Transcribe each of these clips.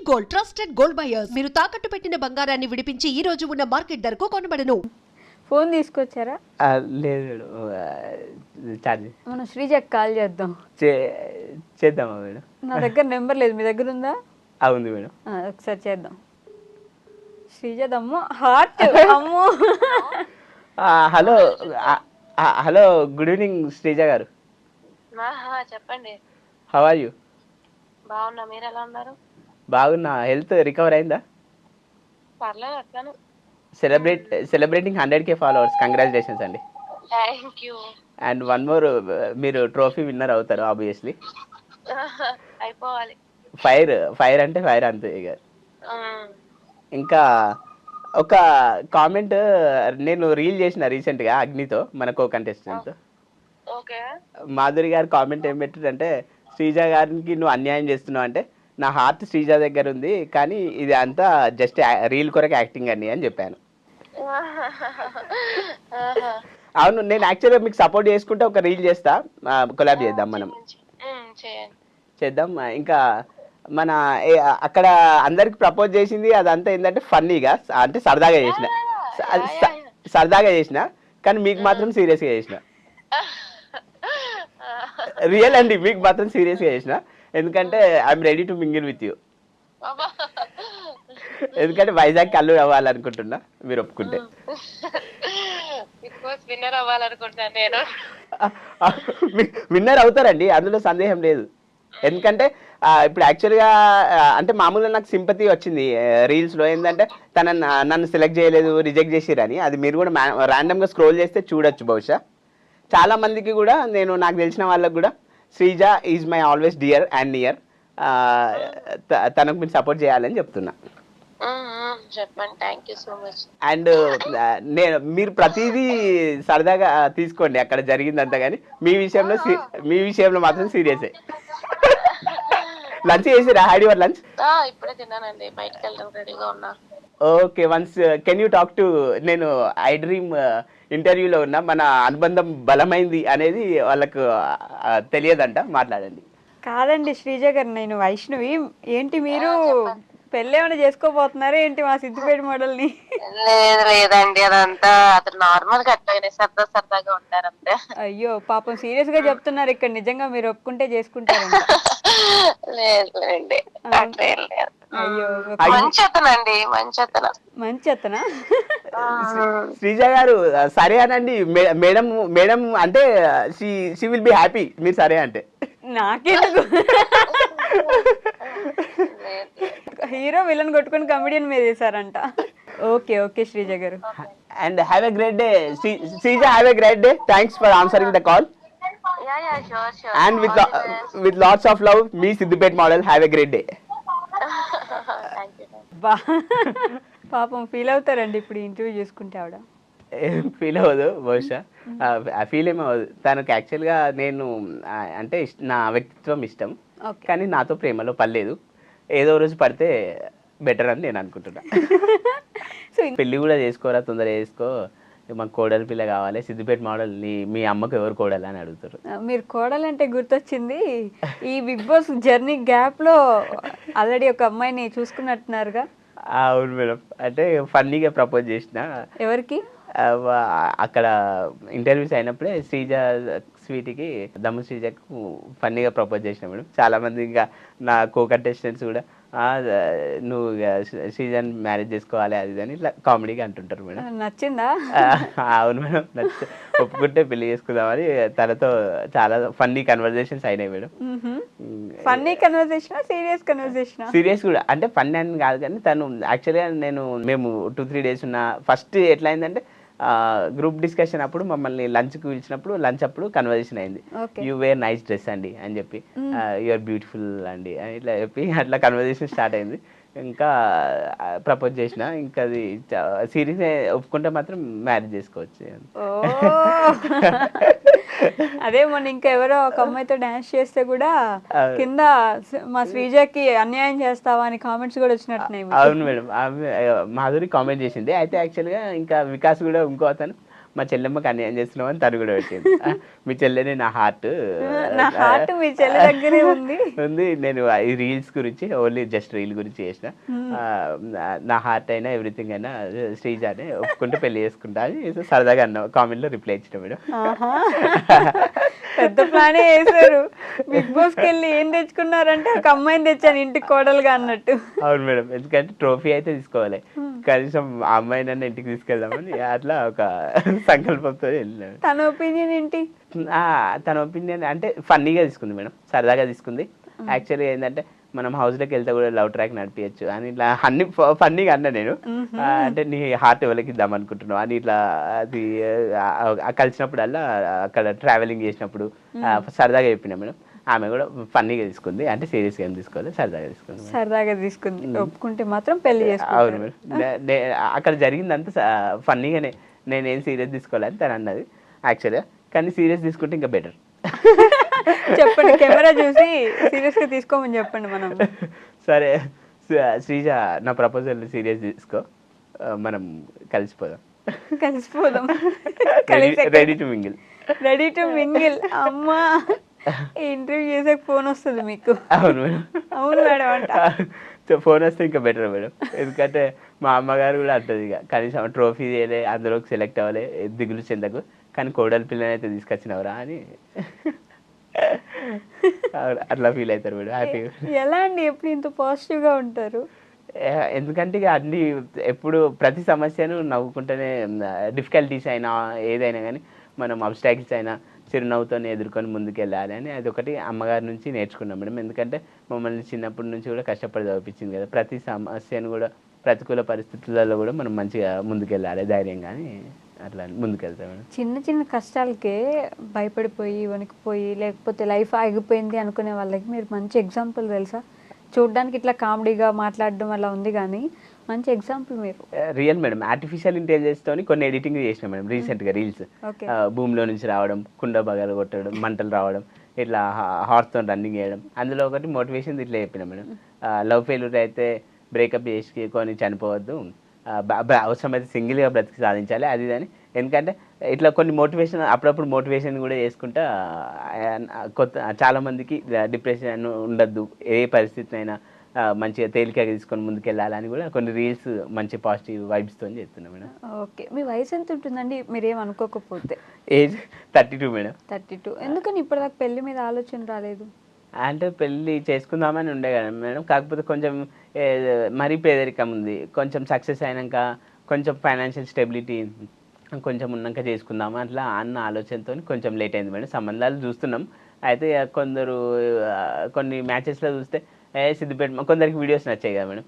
Gold trusted gold buyers మీరు తాకట్టు పెట్టిన బంగారాన్ని విడిపించి ఈ రోజు ఉన్న మార్కెట్ ధరకు కొనబడను. ఫోన్ తీసుకొచ్చారా? లేదు మేడం, ఛార్జ్ మనం శ్రీజకి కాల్ చేద్దాం. చేద్దామా మేడం? నా దగ్గర నెంబర్ లేదు, మీ దగ్గర ఉందా? ఉంది మేడం. ఒకసారి చేద్దాం. శ్రీజదమ్మో హార్ట్ అమ్మో. Hello hello, good evening Sreeja గారు. చెప్పండి. How are you? బాగున్నా, మీరు ఎలా ఉన్నారు? బాగున్నా. హెల్త్ రికవర్ అయిందా? పర్లేదు అట్లానే. సెలబ్రేటింగ్ 100K ఫాలోవర్స్, కంగ్రాచులేషన్స్ అండి. Thank you. And one more, మీరు ట్రోఫీ విన్నర్ అవుతారు ఆబ్వియస్లీ. అయిపోవాలి. ఫైర్ అంటే ఫైర్ అంతే ఇక. ఇంకా ఒక కామెంట్ నేను రీల్ చేసిన రీసెంట్గా అగ్నితో, మన కో కంటెస్టెంట్తో. ఓకే. మాధురి గారు కామెంట్ ఏం పెట్టారంటే, శ్రీజ గారికి నువ్వు అన్యాయం చేస్తున్నావు అంటే, నా హార్ట్ శ్రీజ దగ్గర ఉంది కానీ ఇది అంతా జస్ట్ రీల్ కొరకు యాక్టింగ్ అని చెప్పాను. అవును, నేను యాక్చువల్గా మీకు సపోర్ట్ చేసుకుంటే ఒక రీల్ చేస్తా, కొలాబ్ చేద్దాం మనం. చేద్దాం. ఇంకా మన అక్కడ అందరికి ప్రపోజ్ చేసింది అదంతా ఏంటంటే ఫన్నీగా, అంటే సరదాగా చేసిన కానీ మీకు మాత్రం సీరియస్గా చేసిన. రియల్ అండి, మీకు మాత్రం సీరియస్గా చేసిన. ఎందుకంటే I'm ready to mingle with you. ఎందుకంటే వైజాగ్ కళ్ళు అవ్వాలనుకుంటున్నా, మీరు ఒప్పుకుంటే. విన్నర్ అవుతారండి, అందులో సందేహం లేదు. ఎందుకంటే ఇప్పుడు యాక్చువల్గా అంటే మామూలుగా నాకు సింపతి వచ్చింది రీల్స్లో, ఏంటంటే నన్ను సెలెక్ట్ చేయలేదు, రిజెక్ట్ చేసిరని. అది మీరు కూడా ర్యాండమ్గా స్క్రోల్ చేస్తే చూడొచ్చు. బహుశా చాలా మందికి కూడా, నాకు తెలిసిన వాళ్ళకి కూడా Sreeja is my always dear and near, తనకు మీరు సపోర్ట్ చేయాలని చెప్తున్నా. చెప్పండి. Thank you so much. And మీరు ప్రతిదీ సరదాగా తీసుకోండి అక్కడ జరిగిందంతా, కానీ మీ విషయంలో మాత్రం సీరియసే. లంచ్ చేసిరా? Had your lunch? ఇప్పుడే తిన్నానండి, బయటకు వెళ్ళడం రెడీగా ఉన్నా. Okay, once can you talk to, నేను ఐ డ్రీమ్ ఇంటర్వ్యూలో ఉన్నా, మన అనుబంధం బలమైంది అనేది వాళ్ళకు తెలియదంట, మాట్లాడండి. కాదండి శ్రీజ గారు, నేను వైష్ణవి. ఏంటి మీరు పెళ్ళేమైనా చేసుకోబోతున్నారా ఏంటి మా సిద్దిపేట మోడల్ని? లేదండి, అదంతా అతను నార్మల్ గా అట్లా సరదాగా ఉంటారంతే. అయ్యో పాపం, సీరియస్ గా చెప్తున్నారు ఇక్కడ. నిజంగా మీరు ఒప్పుకుంటే చేసుకుంటారంట? లేదండి, అయ్యో మంచి అతనా? శ్రీజ గారు సరే అనండి. మేడం అంటే షీ విల్ బి హ్యాపీ మీరు సరే అంటే. నాకెందుకు, హీరో విలన్ కొట్టుకుని కమెడియన్ మీద వేసారంట. ఓకే ఓకే శ్రీజ గారు. And have a great day Sreeja, have a great day. Thanks for answering the call. And with lots of love, me Siddipet model. Have a great day. పాపం feel అవుతారండి ఇప్పుడు interview చేసుకుంటే ఆవిడ. ఏం feel అవ్వదు బహుశా, ఫీల్ ఏమవ్వదు. తనకు యాక్చువల్గా నేను అంటే నా వ్యక్తిత్వం ఇష్టం, కానీ నాతో ప్రేమలో పడలేదు. ఏదో రోజు పడితే బెటర్ అని నేను అనుకుంటున్నా. పెళ్ళి కూడా చేసుకోరా, తొందర చేసుకో, మాకు కోడలి పిల్ల కావాలి, సిద్దిపేట మోడల్, మీ అమ్మకు ఎవరు కోడలు అని అడుగుతారు. మీరు కోడలంటే గుర్తొచ్చింది, ఈ బిగ్ బాస్ జర్నీ గ్యాప్ లో ఆల్రెడీ ఒక అమ్మాయిని చూసుకున్నట్టున్నారుగా? అవును మేడం, అంటే ఫన్నీగా ప్రపోజ్ చేసిన. ఎవరికి? అక్కడ ఇంటర్వ్యూస్ అయినప్పుడే శ్రీజ స్వీటీకి, దమ్ము శ్రీజకు ఫన్నీగా ప్రపోజ్ చేసిన మేడం. చాలా మంది ఇంకా నా కో కంటెస్టెంట్స్ కూడా నువ్వు శ్రీజని మ్యారేజ్ చేసుకోవాలి అది అని ఇట్లా కామెడీగా అంటుంటారు మేడం. నచ్చిందా? అవును మేడం, ఒప్పుకుంటే పెళ్లి చేసుకుందామని తనతో చాలా ఫన్నీ కన్వర్జేషన్స్ అయినాయి madam. Funny conversation, serious conversation? Serious కూడా, అంటే ఫన్నీ అని కాదు కానీ తను యాక్చువల్గా మేము 2-3 days ఉన్న ఫస్ట్ ఎట్లా అయిందంటే, గ్రూప్ డిస్కషన్ అప్పుడు మమ్మల్ని లంచ్కి పిలిచినప్పుడు లంచ్ అప్పుడు కన్వర్జేషన్ అయింది. యూ వేర్ నైస్ డ్రెస్ అండి అని చెప్పి, యూఆర్ బ్యూటిఫుల్ అండి అని ఇట్లా చెప్పి అట్లా కన్వర్జేషన్ స్టార్ట్ అయింది. ఇంకా ప్రపోజ్ చేసిన, ఇంకా అది సీరియస్ ఒప్పుకుంటే మాత్రం మ్యారేజ్ చేసుకోవచ్చు. అదే మొన్న ఇంకా ఎవరో ఒక అమ్మాయితో డాన్స్ చేస్తే కూడా కింద మా శ్రీజకి అన్యాయం చేస్తావా అని కామెంట్స్ కూడా వచ్చినట్టున్నాయి. అవును మేడం, మాధురి కామెంట్ చేసింది. అయితే యాక్చువల్గా ఇంకా వికాస్ కూడా ఇంకో అతను మా చెల్లెమ్మకి అన్యాయం చేస్తున్నావు అని తను కూడా పెట్టింది. మీ చెల్లెనే నా హార్ట్ నా హార్ట్ మీ చెల్లి దగ్గరే ఉంది. ఉంది. నేను ఈ రీల్స్ గురించి ఓన్లీ జస్ట్ రీల్ గురించి చేసిన. నా హార్ట్ అయినా ఎవ్రీథింగ్ అయినా శ్రీజానే ఒప్పుకుంటే పెళ్లి చేసుకుంటా అని సరదాగా అన్న కామెంట్లో రిప్లై ఇచ్చిన మేడం. పెద్ద ప్లానే వేసారు. బిగ్ బాస్కి వెళ్ళి ఏం తెచ్చుకున్నారంటే ఒక అమ్మాయిని తెచ్చాను ఇంటికి కోడలుగా అన్నట్టు. అవును మేడం, ఎందుకంటే ట్రోఫీ అయితే తీసుకోవాలి, కనీసం ఆ అమ్మాయినన్నా ఇంటికి తీసుకెళ్దామని అట్లా ఒక సంకల్పంతో వెళ్ళినాడు. తన ఒపీనియన్ ఏంటి? తన ఒపీనియన్ అంటే ఫన్నీగా తీసుకుంది మేడం, సరదాగా తీసుకుంది. యాక్చువల్గా ఏంటంటే మనం హౌస్లోకి వెళ్తే కూడా లవ్ ట్రాక్ నడిపించచ్చు అని ఇట్లా అన్ని ఫన్నీగా అన్నా నేను. అంటే నీ హార్ట్ ఎవరికి ఇద్దాం అనుకుంటున్నావు అని ఇట్లా అది కలిసినప్పుడల్లా అక్కడ ట్రావెలింగ్ చేసినప్పుడు సరదాగా చెప్పినా మేడం. ఆమె కూడా ఫన్నీగా తీసుకుంది, అంటే సీరియస్గా ఏం తీసుకోవాలి, సరదాగా తీసుకుంది. సరదాగా తీసుకుంది. ఒప్పుకుంటే మాత్రం పెళ్లి చేసుకుంటారు. అవును మేడం, అక్కడ జరిగిందంతా ఫన్నీగానే, నేనేం సీరియస్ తీసుకోవాలని తను అన్నది యాక్చువల్గా. కానీ సీరియస్ తీసుకుంటే ఇంకా బెటర్. చెప్పండి, కెమెరా చూసి సీరియస్ గా తీసుకోమని చెప్పండి. మనం సరే శ్రీజ, నా ప్రపోజల్ సీరియస్ తీసుకో, మనం కలిసిపోదాం. కలిసిపోదాం. Ready to mingle. Ready to mingle. అమ్మా, ఇంటర్వ్యూ చేసాక ఫోన్ వస్తుంది మీకు? అవును మేడం. అవును మేడం అంట. ఫోన్ వస్తే ఇంకా బెటర్ మేడం, ఎందుకంటే మా అమ్మగారు కూడా అంటది, ఇక కనీసం ట్రోఫీ చేయలే, అందులోకి సెలెక్ట్ అవ్వలే, దిగులు చెందకు, కానీ కోడలి పిల్లని అయితే తీసుకొచ్చినవరా అని అట్లా ఫీల్ అవుతారు మేడం. హ్యాపీగా. ఎలా అండి ఎప్పుడు ఇంత పాజిటివ్ గా ఉంటారు? ఎందుకంటే ఇక అన్ని ఎప్పుడు ప్రతి సమస్యను నవ్వుకుంటేనే, డిఫికల్టీస్ అయినా ఏదైనా కానీ మనం అబ్స్టాకిల్స్ అయినా చిరునవ్వుతోనే ఎదుర్కొని ముందుకెళ్ళాలి అని అది ఒకటి అమ్మగారి నుంచి నేర్చుకున్నాం మేడం. ఎందుకంటే మమ్మల్ని చిన్నప్పటి నుంచి కూడా కష్టపడి చదివించింది కదా, ప్రతి సమస్యను కూడా ప్రతికూల పరిస్థితులలో కూడా మనం మంచిగా ముందుకెళ్ళాలి ధైర్యంగా అని అట్లా ముందుకెళ్తాం మేడం. చిన్న చిన్న కష్టాలకే భయపడిపోయి వణికిపోయి లేకపోతే లైఫ్ ఆగిపోయింది అనుకునే వాళ్ళకి మీరు మంచి ఎగ్జాంపుల్ తెలుసా? చూడడానికి ఇట్లా కామెడీగా మాట్లాడడం అలా ఉంది కానీ మంచి ఎగ్జాంపుల్ మీరు. రియల్ మేడం, ఆర్టిఫిషియల్ ఇంటెలిజెన్స్ తోని కొన్ని ఎడిటింగ్ చేసినాం మేడం రీసెంట్గా రీల్స్. భూమిలో నుంచి రావడం, కుండ బగలు కొట్టడం, మంటలు రావడం, ఇట్లా హార్స్తో రన్నింగ్ చేయడం, అందులో ఒకటి మోటివేషన్ ఇట్లా చెప్పినాం మేడం. లవ్ ఫెయిల్యూర్ అయితే బ్రేకప్ చేసుకొని చనిపోవద్దు, అవసరమైతే సింగిల్గా బ్రతికి సాధించాలి అది అని. ఎందుకంటే ఇట్లా కొన్ని మోటివేషన్ అప్పుడప్పుడు మోటివేషన్ కూడా చేసుకుంటా చాలామందికి డిప్రెషన్ ఉండద్దు, ఏ పరిస్థితినైనా మంచిగా తేలికగా తీసుకొని ముందుకెళ్ళాలని కూడా కొన్ని రీల్స్ మంచి పాజిటివ్ వైబ్స్తో చేస్తున్నాం మేడం. ఓకే, మీ వయసు ఎంత ఉంటుందండి మీరేం అనుకోకపోతే? Age 32 madam. 32. ఎందుకని ఇప్పటిదాకా పెళ్లి మీద ఆలోచన రాలేదు? అంటే పెళ్ళి చేసుకుందామని ఉండే కదా మేడం, కాకపోతే కొంచెం మరీ పేదరికం ఉంది, కొంచెం సక్సెస్ అయినాక కొంచెం ఫైనాన్షియల్ స్టెబిలిటీ కొంచెం ఉన్నాక చేసుకుందామా అట్లా అన్న ఆలోచనతో కొంచెం లేట్ అయింది మేడం. సంబంధాలు చూస్తున్నాం, అయితే కొందరు కొన్ని మ్యాచెస్లో చూస్తే సిద్దిపేట కొందరికి వీడియోస్ నచ్చాయి కదా మేడం,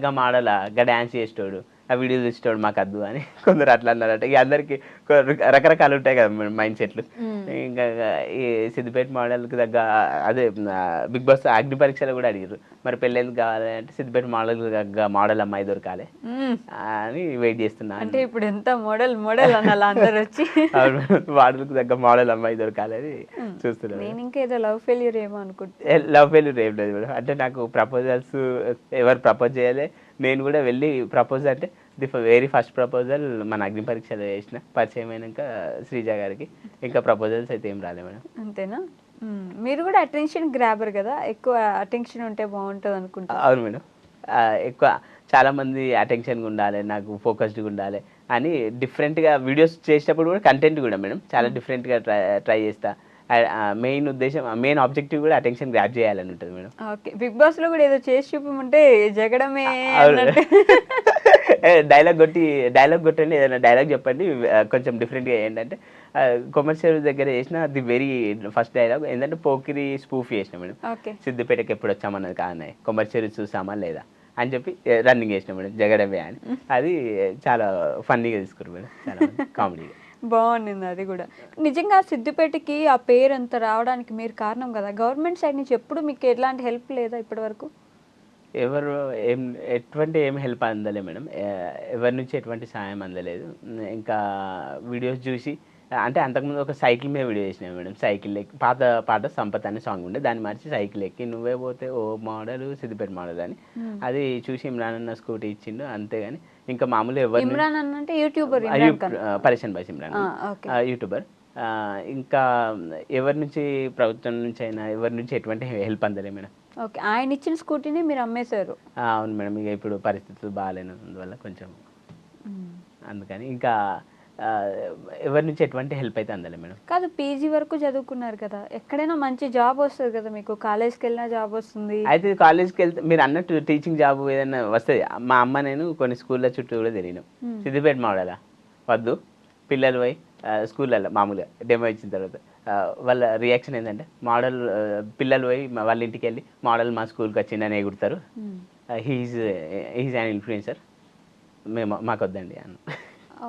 గా మోడలా గా డ్యాన్స్ చేసేటోడు, ఆ వీడియోస్ చూసేటోడు మాకు వద్దు అని కొందరు అట్లా అన్నారట. ఇక అందరికి రకరకాలు ఉంటాయి కదా మేడం మైండ్ సెట్లు. ఇంకా ఈ సిద్దిపేట మోడల్కి తగ్గ అదే బిగ్ బాస్ అగ్ని పరీక్షలో కూడా అడిగారు, మరి పెళ్ళి ఎందుకు కావాలి అంటే సిద్దిపేట మోడల్కి తగ్గ మోడల్ అమ్మాయి దొరకాలి అని వెయిట్ చేస్తున్నా. అంటే ఇప్పుడు ఎంత మోడల్ మోడల్ అనాలి అందరు వచ్చి, మోడల్కి తగ్గ మోడల్ అమ్మాయి దొరకాలి అని చూస్తున్నాను. నేను ఇంకా ఏదో లవ్ ఫెయిల్యూర్ ఏమో అనుకుంటా. లవ్ ఫెయిల్యూర్ ఏం లేదు మేడం, అంటే నాకు ప్రపోజల్స్ ఎవరు ప్రపోజ్ చేయాలి, నేను కూడా వెళ్ళి ప్రపోజ్ అంటే వెరీ ఫస్ట్ ప్రపోజల్ మన అగ్ని పరీక్షలో చేసిన, పరిచయం అయినాక శ్రీజ గారికి ఇంకా ప్రపోజల్స్ అయితే ఏం రాలే మేడం. అంతేనా? మీరు కూడా అటెన్షన్ గ్రాబర్ కదా, ఎక్కువ అటెన్షన్ ఉంటే బాగుంటుంది అనుకుంటా. అవును మేడం, ఎక్కువ చాలామంది అటెన్షన్గా ఉండాలి, నాకు ఫోకస్డ్గా ఉండాలి అని డిఫరెంట్గా వీడియోస్ చేసేటప్పుడు కూడా కంటెంట్ కూడా మేడం చాలా డిఫరెంట్గా ట్రై చేస్తా. మెయిన్ ఉద్దేశం, మెయిన్ ఆబ్జెక్టివ్ కూడా అటెన్షన్ గ్రాప్ చేయాలని ఉంటుంది మేడం. ఓకే, బిగ్ బాస్ లో కూడా ఏదో చేసి చూపమంటే జగడమే డైలాగ్ కొట్టండి, ఏదైనా డైలాగ్ చెప్పండి కొంచెం డిఫరెంట్గా. ఏంటంటే కొమర్షియల్ దగ్గర చేసిన ది వెరీ ఫస్ట్ డైలాగ్ ఏంటంటే పోకిరి స్పూఫ్ చేసిన మేడం. సిద్దిపేటకి ఎప్పుడు వచ్చామన్నది కానీ కొమర్షియల్ చూసామా లేదా అని చెప్పి రన్నింగ్ చేసిన మేడం జగడమే అని. అది చాలా ఫన్నీగా తీసుకున్నారు మేడం, చాలా కామెడీగా బాగుంది అది కూడా. నిజంగా సిద్దిపేటకి ఆ పేరు అంత రావడానికి మీరు కారణం కదా, గవర్నమెంట్ సైడ్ నుంచి ఎప్పుడు మీకు ఎలాంటి హెల్ప్ లేదా ఇప్పటి వరకు? ఎవరు ఎటువంటి ఏం హెల్ప్ అందలే మేడం, ఎవరి నుంచి ఎటువంటి సాయం అందలేదు. ఇంకా వీడియోస్ చూసి అంటే అంతకుముందు ఒక సైకిల్ మీద వీడియో చేసినా మేడం. సైకిల్ ఎక్కి పాత పాట సంపత్ అనే సాంగ్ ఉండే, దాన్ని మార్చి సైకిల్ ఎక్కి నువ్వే పోతే ఓ మోడల్ సిద్దిపేట మోడల్ అని. అది చూసి ఇమ్రాన్ అన్న స్కూటీ ఇచ్చిండు అంతేగాని ఇంకా మామూలు ఎవరు ఇమ్రాన్ అన్న అంటే YouTuber Imran Khan. Pareshan boy Imran okay. YouTuber. ఇంకా ఎవరి నుంచి ప్రభుత్వం నుంచి అయినా ఎవరి నుంచి ఎటువంటి హెల్ప్ అందలే మేడం. ఓకే, ఆయన ఇచ్చిన స్కూటీని మీరు అమ్మేశారు. అవును మేడం, ఇక ఇప్పుడు పరిస్థితులు బాగాలేనందువల్ల కొంచెం అందుకని ఇంకా ఎవరి నుంచి ఎటువంటి హెల్ప్ అయితే అందలే మేడం. కాదు, పీజీ వరకు చదువుకున్నారు కదా, ఎక్కడైనా మంచి జాబ్ వస్తుంది కదా మీకు, కాలేజ్కి వెళ్ళినా జాబ్ వస్తుంది. అయితే కాలేజ్కి వెళ్తే మీరు అన్నట్టు టీచింగ్ జాబ్ ఏదైనా వస్తుంది. మా అమ్మ నేను కొన్ని స్కూళ్ళ చుట్టూ కూడా తిరిగినాం. సిద్దిపేట మోడలా వద్దు, పిల్లలు పోయి స్కూళ్ళల్లో మామూలుగా డెమో ఇచ్చిన తర్వాత వాళ్ళ రియాక్షన్ ఏంటంటే మోడల్ పిల్లలు పోయి వాళ్ళ ఇంటికి వెళ్ళి మోడల్ మా స్కూల్కి వచ్చిందని ఎగురుతారు, హీజ్ అన్ ఇన్ఫ్లుయెన్సర్, మాకు వద్దండి అన్న. ఓ,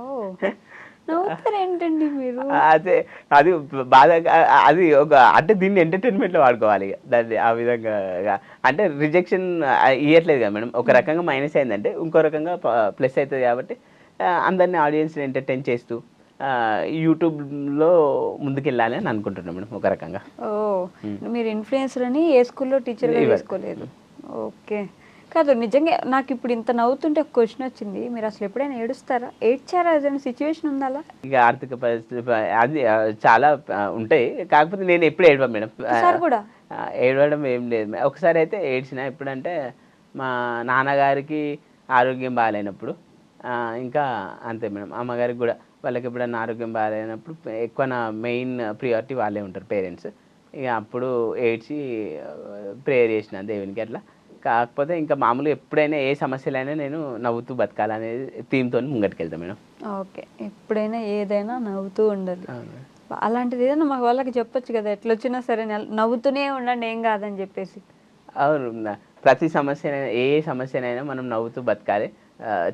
నవ్వుతారు ఏంటండి మీరు? అదే అది బాధ, అది ఒక అంటే దీన్ని ఎంటర్టైన్మెంట్లో వాడుకోవాలి ఇక దాన్ని ఆ విధంగా. అంటే రిజెక్షన్ ఇవ్వట్లేదు కదా మేడం, ఒక రకంగా మైనస్ అయిందంటే ఇంకో రకంగా ప్లస్ అవుతుంది కాబట్టి అందరినీ ఆడియన్స్ని ఎంటర్టైన్ చేస్తూ యూట్యూబ్లో ముందుకెళ్ళాలి అని అనుకుంటున్నాం మేడం ఒక రకంగా. ఓ, మీరు ఇన్ఫ్లుయెన్సర్ అని ఏ స్కూల్లో టీచర్గా వేసుకోలేదు. ఓకే. కాదు, నిజంగా నాకు ఇప్పుడు ఇంత నవ్వుతుంటే ఒక క్వశ్చన్ వచ్చింది, మీరు అసలు ఎప్పుడైనా ఏడుస్తారా? ఏడ్చారా? ఏదైనా సిచ్యువేషన్ ఉందా అలా? ఇక ఆర్థిక పరిస్థితి అది చాలా ఉంటాయి, కాకపోతే నేను ఎప్పుడు ఏడవా మేడం. సార్ కూడా ఏడవడం ఏం లేదు. ఒకసారి అయితే ఏడ్చిన, ఎప్పుడంటే మా నాన్నగారికి ఆరోగ్యం బాగాలేనప్పుడు, ఇంకా అంతే మేడం. అమ్మగారికి కూడా వాళ్ళకి ఎప్పుడన్నా ఆరోగ్యం బాగాలేనప్పుడు ఎక్కువ నా మెయిన్ ప్రియారిటీ వాళ్ళే ఉంటారు పేరెంట్స్. ఇక అప్పుడు ఏడ్చి ప్రేయర్ చేసిన దేవునికి అట్లా. కాకపోతే ఇంకా మామూలుగా ఎప్పుడైనా ఏ సమస్యలైనా నేను నవ్వుతూ బతకాలనేది థీమ్తో ముంగట్టుకెళ్తాను మేడం. ఓకే, ఎప్పుడైనా ఏదైనా నవ్వుతూ ఉండాలి. అలాంటిది ఏదైనా మా వాళ్ళకి చెప్పొచ్చు కదా, ఎట్లొచ్చినా సరే నవ్వుతూనే ఉండండి ఏం కాదని చెప్పేసి. అవును, ప్రతి సమస్యనైనా ఏ సమస్యనైనా మనం నవ్వుతూ బతకాలి,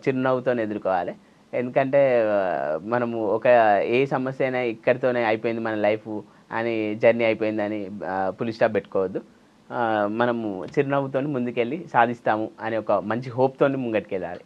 చిరునవ్వుతో ఎదుర్కోవాలి. ఎందుకంటే మనము ఏ సమస్య అయినా ఇక్కడితోనే అయిపోయింది మన లైఫ్ అని, జర్నీ అయిపోయిందని పులి స్టాప్ పెట్టుకోవద్దు. మనము చిరునవ్వుతో ముందుకెళ్ళి సాధిస్తాము అనే ఒక మంచి హోప్తో ముంగట్టుకెళ్ళాలి.